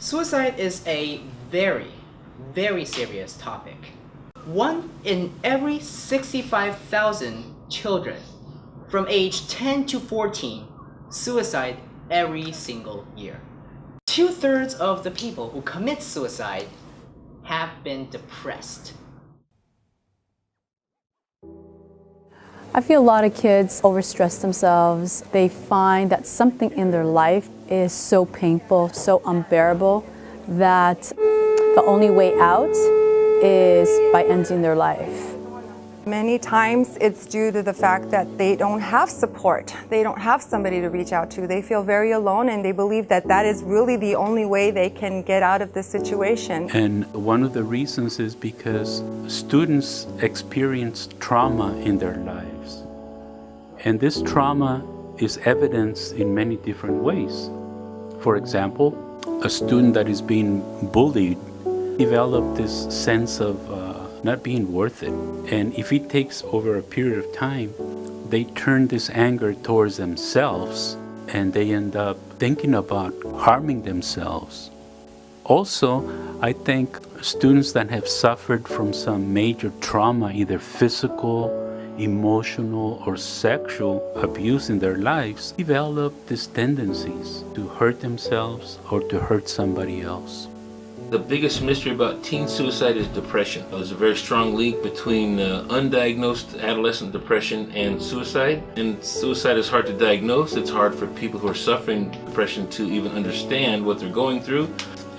Suicide is a very, very serious topic. 1 in every 65,000 children from age 10 to 14 suicide every single year. 2/3 of the people who commit suicide have been depressed. I feel a lot of kids overstress themselves. They find that something in their life is so painful, so unbearable, that the only way out is by ending their life. Many times it's due to the fact that they don't have support. They don't have somebody to reach out to. They feel very alone, and they believe that that is really the only way they can get out of this situation. And one of the reasons is because students experience trauma in their lives. And this trauma is evidenced in many different ways. For example, a student that is being bullied develops this sense of not being worth it. And if it takes over a period of time, they turn this anger towards themselves and they end up thinking about harming themselves. Also, I think students that have suffered from some major trauma, either physical, emotional, or sexual abuse in their lives, develop these tendencies to hurt themselves or to hurt somebody else. The biggest mystery about teen suicide is depression. There's a very strong link between undiagnosed adolescent depression and suicide. And suicide is hard to diagnose. It's hard for people who are suffering depression to even understand what they're going through.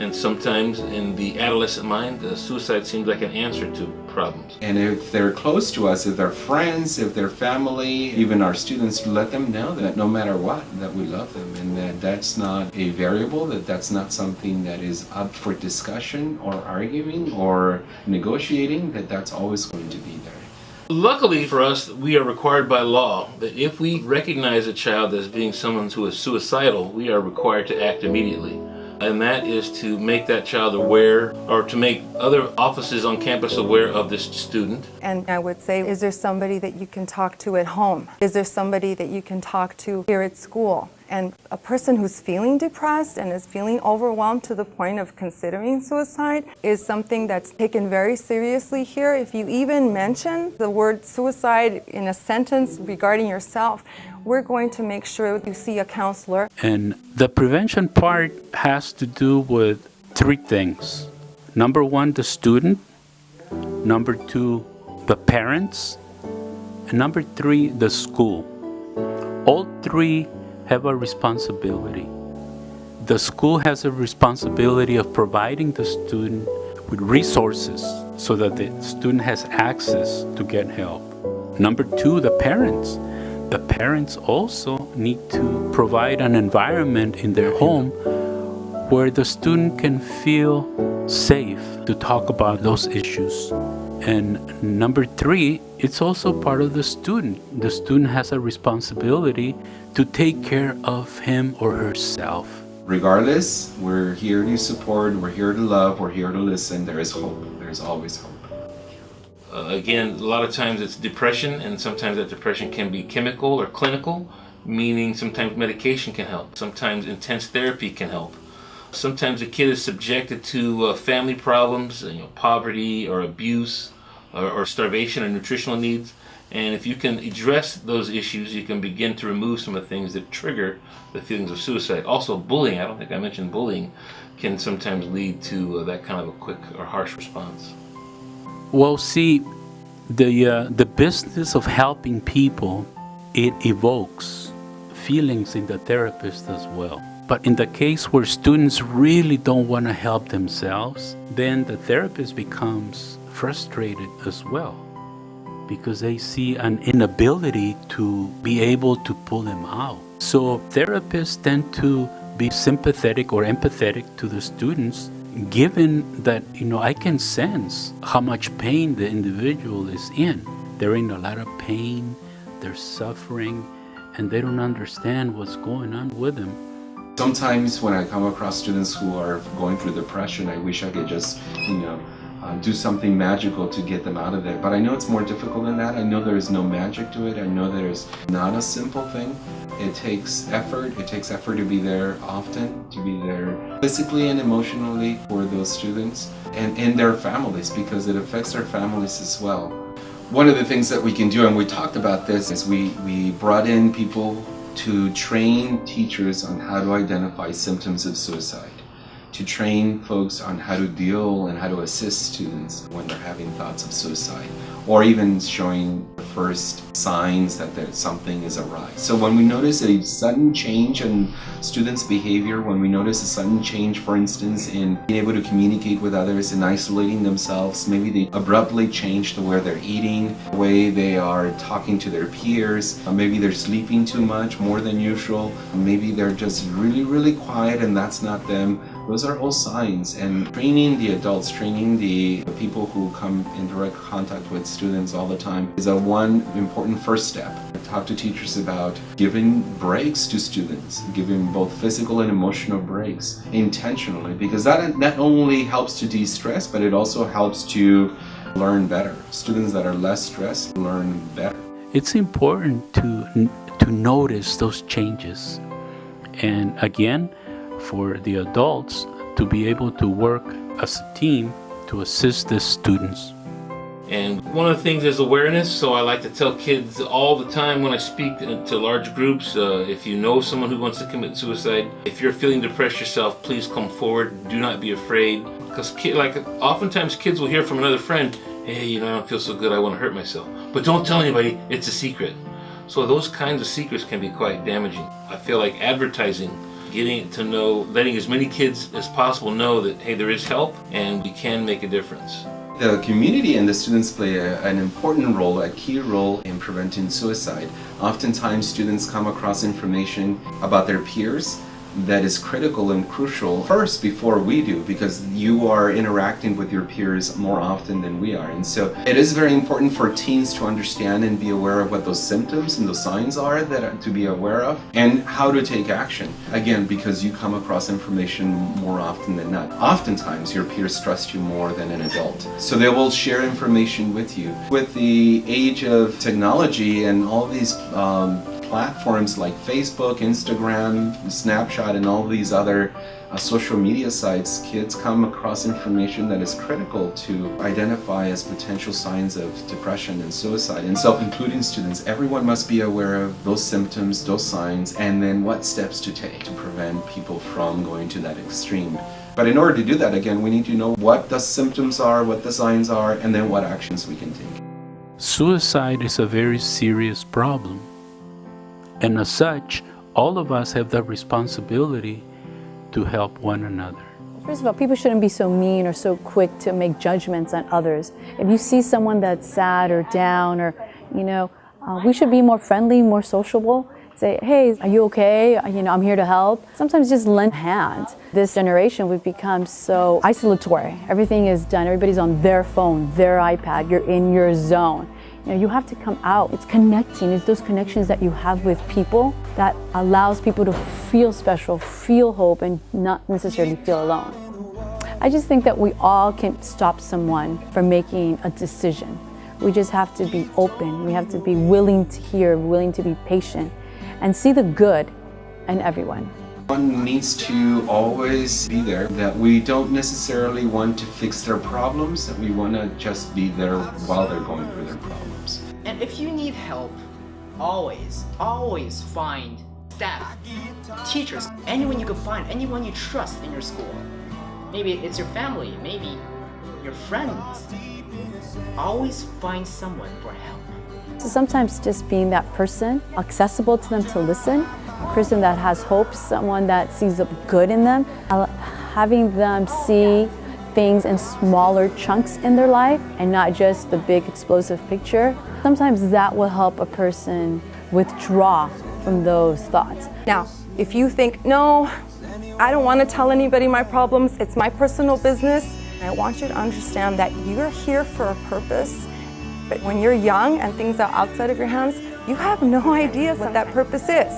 And sometimes in the adolescent mind, suicide seems like an answer to problems. And if they're close to us, if they're friends, if they're family, even our students, let them know that no matter what, that we love them, and that that's not a variable, that that's not something that is up for discussion or arguing or negotiating, that that's always going to be there. Luckily for us, we are required by law that if we recognize a child as being someone who is suicidal, we are required to act immediately. And that is to make that child aware, or to make other offices on campus aware of this student. And I would say, is there somebody that you can talk to at home? Is there somebody that you can talk to here at school? And a person who's feeling depressed and is feeling overwhelmed to the point of considering suicide is something that's taken very seriously here. If you even mention the word suicide in a sentence regarding yourself, we're going to make sure you see a counselor. And the prevention part has to do with 3 things. Number 1, the student. Number 2, the parents. And number 3, the school. All 3 have a responsibility. The school has a responsibility of providing the student with resources so that the student has access to get help. Number 2, the parents. The parents also need to provide an environment in their home where the student can feel safe to talk about those issues. And number 3, it's also part of the student. The student has a responsibility to take care of him or herself. Regardless, we're here to support, we're here to love, we're here to listen. There is hope. There's always hope. Again, a lot of times it's depression, and sometimes that depression can be chemical or clinical, meaning sometimes medication can help. Sometimes intense therapy can help. Sometimes a kid is subjected to family problems, poverty or abuse or starvation or nutritional needs. And if you can address those issues, you can begin to remove some of the things that trigger the feelings of suicide. Also, bullying, I don't think I mentioned bullying, can sometimes lead to that kind of a quick or harsh response. Well, see, the business of helping people, it evokes feelings in the therapist as well. But in the case where students really don't want to help themselves, then the therapist becomes frustrated as well, because they see an inability to be able to pull them out. So therapists tend to be sympathetic or empathetic to the students, given that, I can sense how much pain the individual is in. They're in a lot of pain, they're suffering, and they don't understand what's going on with them. Sometimes when I come across students who are going through depression, I wish I could just, do something magical to get them out of there. But I know it's more difficult than that. I know there's no magic to it. I know there's not a simple thing. It takes effort. It takes effort to be there often, to be there physically and emotionally for those students and their families, because it affects their families as well. One of the things that we can do, and we talked about this, is we brought in people to train teachers on how to identify symptoms of suicide, to train folks on how to deal and how to assist students when they're having thoughts of suicide, or even showing the first signs that something is awry. So when we notice a sudden change in students' behavior, when we notice a sudden change, for instance, in being able to communicate with others and isolating themselves, maybe they abruptly change the way they're eating, the way they are talking to their peers, maybe they're sleeping too much, more than usual, maybe they're just really, really quiet and that's not them. Those are all signs, and training the adults, training the people who come in direct contact with students all the time is a one important first step. I talk to teachers about giving breaks to students, giving both physical and emotional breaks intentionally, because that not only helps to de-stress, but it also helps to learn better. Students that are less stressed learn better. It's important to notice those changes. And again, for the adults to be able to work as a team to assist the students. And one of the things is awareness, so I like to tell kids all the time when I speak to large groups, if you know someone who wants to commit suicide, if you're feeling depressed yourself, please come forward, do not be afraid. Because oftentimes kids will hear from another friend, hey, I don't feel so good, I want to hurt myself. But don't tell anybody, it's a secret. So those kinds of secrets can be quite damaging. I feel like advertising, getting to know, letting as many kids as possible know that, hey, there is help and we can make a difference. The community and the students play an important role, a key role in preventing suicide. Oftentimes students come across information about their peers that is critical and crucial first before we do, because you are interacting with your peers more often than we are. And so it is very important for teens to understand and be aware of what those symptoms and those signs are that are to be aware of and how to take action. Again, because you come across information more often than not. Oftentimes your peers trust you more than an adult, so they will share information with you. With the age of technology and all these platforms like Facebook, Instagram, Snapchat, and all these other social media sites, kids come across information that is critical to identify as potential signs of depression and suicide. And so, including students, everyone must be aware of those symptoms, those signs, and then what steps to take to prevent people from going to that extreme. But in order to do that, again, we need to know what the symptoms are, what the signs are, and then what actions we can take. Suicide is a very serious problem. And as such, all of us have the responsibility to help one another. First of all, people shouldn't be so mean or so quick to make judgments on others. If you see someone that's sad or down, or, we should be more friendly, more sociable. Say, hey, are you okay? I'm here to help. Sometimes just lend a hand. This generation, we've become so isolatory. Everything is done. Everybody's on their phone, their iPad. You're in your zone. You have to come out. It's connecting. It's those connections that you have with people that allows people to feel special, feel hope, and not necessarily feel alone. I just think that we all can stop someone from making a decision. We just have to be open. We have to be willing to hear, willing to be patient, and see the good in everyone. One needs to always be there, that we don't necessarily want to fix their problems, that we want to just be there while they're going through their problems. And if you need help, always find staff, teachers, anyone you can find, anyone you trust in your school. Maybe it's your family, maybe your friends. Always find someone for help. So sometimes just being that person, accessible to them to listen, a person that has hope, someone that sees the good in them, having them see things in smaller chunks in their life and not just the big explosive picture. Sometimes that will help a person withdraw from those thoughts. Now, if you think, no, I don't want to tell anybody my problems, it's my personal business, I want you to understand that you're here for a purpose. But when you're young and things are outside of your hands, you have no idea what that purpose is.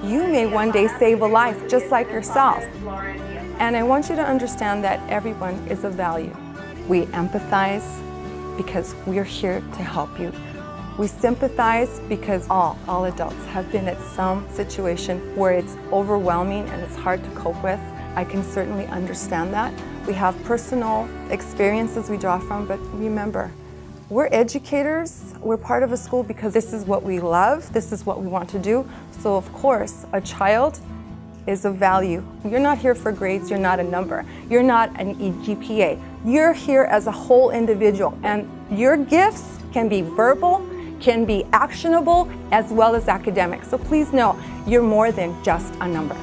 You may one day save a life just like yourself. And I want you to understand that everyone is of value. We empathize because we're here to help you. We sympathize because all adults have been at some situation where it's overwhelming and it's hard to cope with. I can certainly understand that. We have personal experiences we draw from, but remember, we're educators. We're part of a school because this is what we love, this is what we want to do. So of course, a child is of value. You're not here for grades, you're not a number. You're not an GPA. You're here as a whole individual, and your gifts can be verbal, can be actionable, as well as academic. So please know, you're more than just a number.